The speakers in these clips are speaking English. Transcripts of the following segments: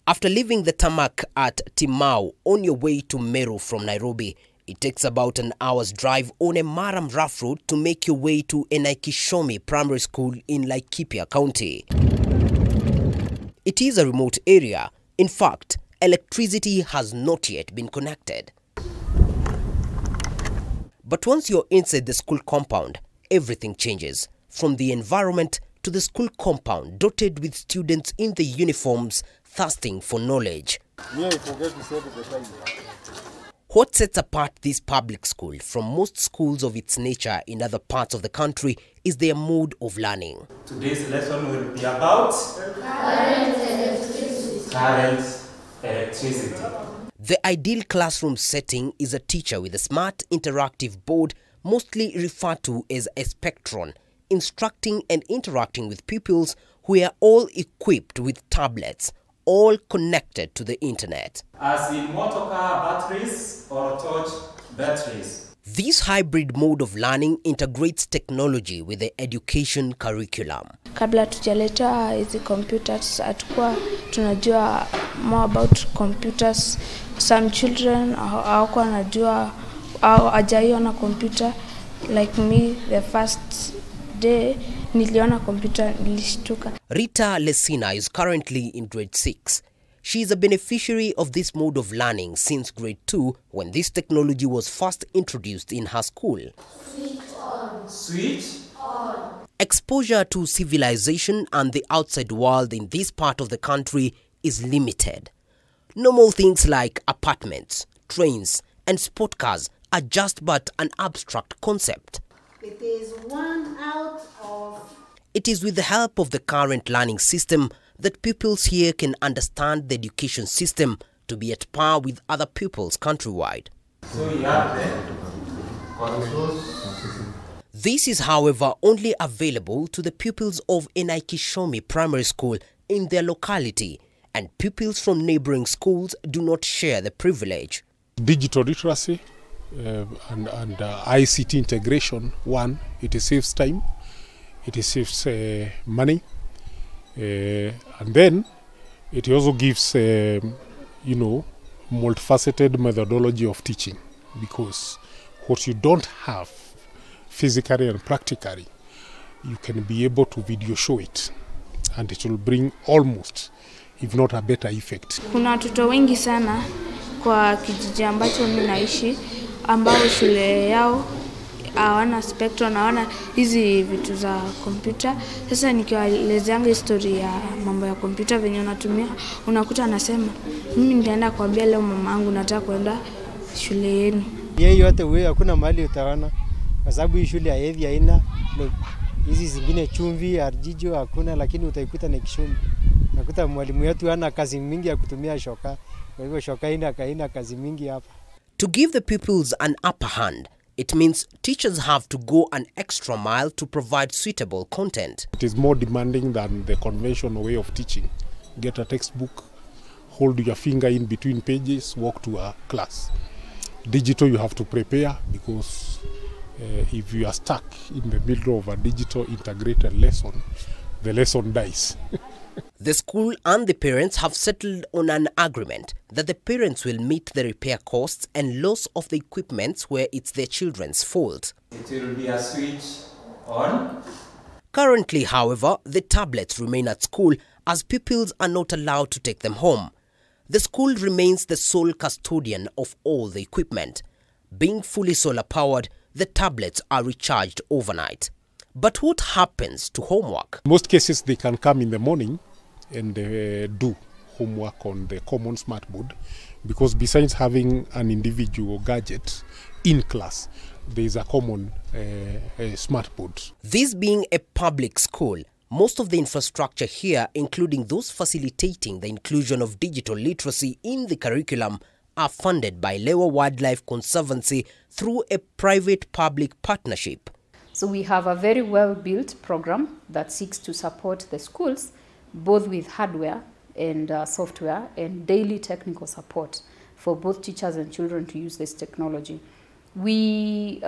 After leaving the tarmac at Timau on your way to Meru from Nairobi, it takes about an hour's drive on a Maram rough road to make your way to Enaikishomi Primary School in Laikipia County. It is a remote area. In fact, electricity has not yet been connected. But once you're inside the school compound, everything changes. From the environment to the school compound dotted with students in the uniforms thirsting for knowledge. What sets apart this public school from most schools of its nature in other parts of the country is their mode of learning. Today's lesson will be about current electricity. The ideal classroom setting is a teacher with a smart interactive board, mostly referred to as a spectron, instructing and interacting with pupils who are all equipped with tablets, all connected to the internet. As in motor car batteries or torch batteries. This hybrid mode of learning integrates technology with the education curriculum. Kabla tujaleta hizi computers, atakuwa tunajua more about computers. Some children hawakuwa wanajua au hajaiona computer. Like me, the first day niliona computer nilishtuka. Rita Lesina is currently in grade 6. She is a beneficiary of this mode of learning since grade 2 when this technology was first introduced in her school. Switch on. Switch on. Exposure to civilization and the outside world in this part of the country is limited. Normal things like apartments, trains, and sport cars are just but an abstract concept. It is one out of... It is with the help of the current learning system that pupils here can understand the education system to be at par with other pupils countrywide. So you have This is, however, only available to the pupils of Enaikishomi Primary School in their locality, and pupils from neighboring schools do not share the privilege. Digital literacy and ICT integration, one, it saves time, it saves money, and then it also gives, multifaceted methodology of teaching, because what you don't have physically and practically, you can be able to video show it, and it will bring almost, if not a better effect. Kuna watoto wengi sana kwa kijiji ambacho mimi naishi ambao shule yao hawana spectrum, hawana hizi vitu za kompyuta. Sasa nikiwaelezeanga historia ya mambo ya kompyuta venye unatumia, unakuta anasema mimi nitaenda kuambia leo mamangu nataka kwenda shule yenu. Yeye yote wewe hakuna mahali utaona kwa sababu hii shule haevi haina hizi zingine chumvi arjijo hakuna, lakini utaikuta na Kishomi. Nakuta mwalimu wetu ana kazi mingi ya kutumia shoka. Kwa hivyo shoka haina kazi mingi hapa. To give the pupils an upper hand, it means teachers have to go an extra mile to provide suitable content. It is more demanding than the conventional way of teaching. Get a textbook, hold your finger in between pages, walk to a class. Digital, you have to prepare, because if you are stuck in the middle of a digital integrated lesson, the lesson dies. The school and the parents have settled on an agreement that the parents will meet the repair costs and loss of the equipment where it's their children's fault. It will be a switch on. Currently, however, the tablets remain at school as pupils are not allowed to take them home. The school remains the sole custodian of all the equipment. Being fully solar-powered, the tablets are recharged overnight. But what happens to homework? In most cases, they can come in the morning and do homework on the common smart board, because besides having an individual gadget in class, there is a common smart board. This being a public school, most of the infrastructure here, including those facilitating the inclusion of digital literacy in the curriculum, are funded by Lewa Wildlife Conservancy through a private-public partnership. So we have a very well-built program that seeks to support the schools, both with hardware and software and daily technical support for both teachers and children to use this technology. We,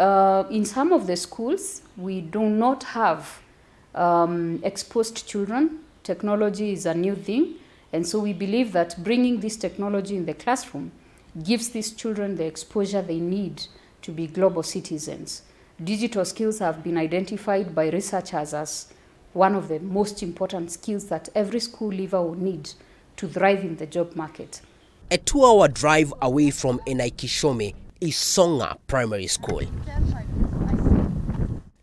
in some of the schools, we do not have exposed children technology is a new thing, and so we believe that bringing this technology in the classroom gives these children the exposure they need to be global citizens. Digital skills have been identified by researchers as one of the most important skills that every school leaver will need to thrive in the job market. A 2-hour drive away from Enaikishome is Songa Primary School.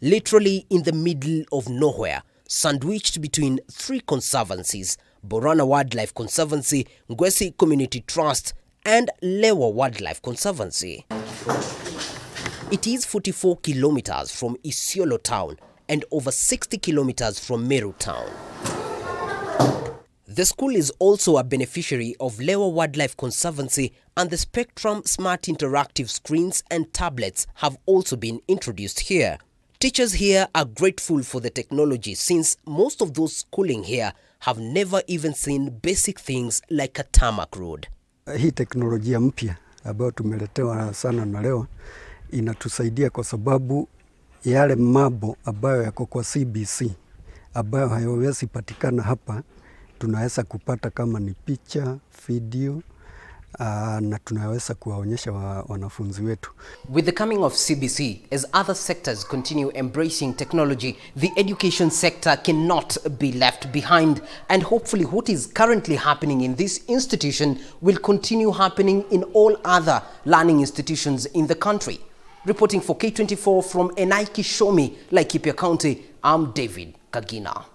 Literally in the middle of nowhere, sandwiched between 3 conservancies, Borana Wildlife Conservancy, Ngwesi Community Trust, and Lewa Wildlife Conservancy. It is 44 kilometers from Isiolo town and over 60 kilometers from Meru town. The school is also a beneficiary of Lewa Wildlife Conservancy, and the Spectrum Smart Interactive Screens and tablets have also been introduced here. Teachers here are grateful for the technology, since most of those schooling here have never even seen basic things like a tarmac road. Hii teknolojia mpya ambayo tumeletewa sana na leo inatusaidia kwa sababu yale mambo ambayo yako kwa CBC ambayo hayawezi patikana hapa tunaweza kupata kama ni picha, video na tunaweza kuwaonyesha wanafunzi wetu. With the coming of CBC, as other sectors continue embracing technology, the education sector cannot be left behind, and hopefully what is currently happening in this institution will continue happening in all other learning institutions in the country. Reporting for K24 from Enaikishome, Laikipia County, I'm David Kagina.